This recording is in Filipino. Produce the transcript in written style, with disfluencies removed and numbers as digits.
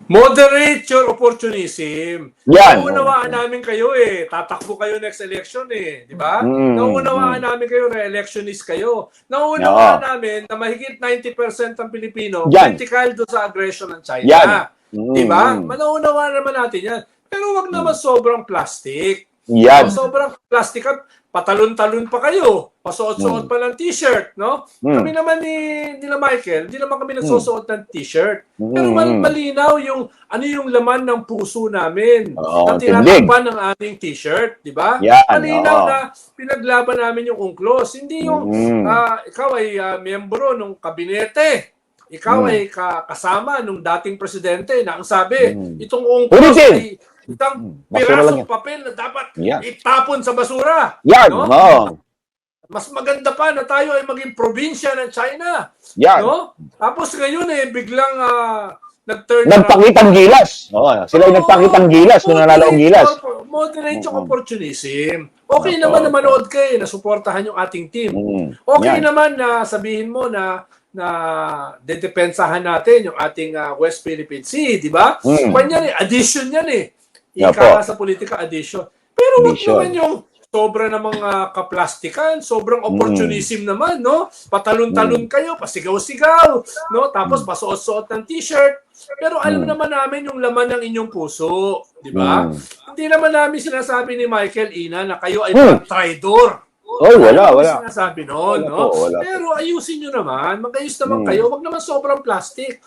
Moderate your opportunism. Yan. Nauunawaan namin kayo eh. Tatakbo kayo next election eh. Di ba? Nauunawaan namin kayo, re-electionist kayo. Nauunawaan namin na mahigit 90% ng Pilipino Yan. critical doon sa aggression ng China. Yan. Di ba? Nauunawaan naman natin yan. Pero wag naman sobrang plastic. Yan. Sobrang plastic at patalon-talon pa kayo. Pasuot-suot pa ng t-shirt, no? Kami naman nila Michael, hindi naman kami nagsusuot ng t-shirt. Pero malinaw yung ano yung laman ng puso namin na tinatakpan ng aming t-shirt, di ba? Malinaw na pinaglaban namin yung UNCLOS. Hindi yung ikaw ay miyembro ng kabinete. Ikaw ay kasama nung dating presidente na ang sabi, itong UNCLOS ay isang pirasong papel na dapat itapon sa basura. Yan, no? Mas maganda pa na tayo ay maging probinsya ng China. Yan. No? Tapos ngayon biglang nagpakitang gilas. Sila yung nagpakitang gilas nung nanalo ang gilas. Moderate yung opportunism. Okay naman na manood kayo, na suportahan yung ating team. Okay naman na sabihin mo na dedepensahan natin yung ating West Philippine Sea, di ba? Yan addition yan eh. Ika sa politika addition. Pero wag naman yung sobra na mga kaplastikan, sobrang opportunism naman, no? Patalon-talon kayo, pasigaw-sigaw, no? Tapos pasuot-suot ng t-shirt. Pero alam naman namin yung laman ng inyong puso, di ba? Hindi naman namin sinasabi ni Michael Ina na kayo ay traitor. Wala. Sinasabi noon, no? Pero ayusin nyo naman, mag-ayos naman kayo, wag naman sobrang plastic.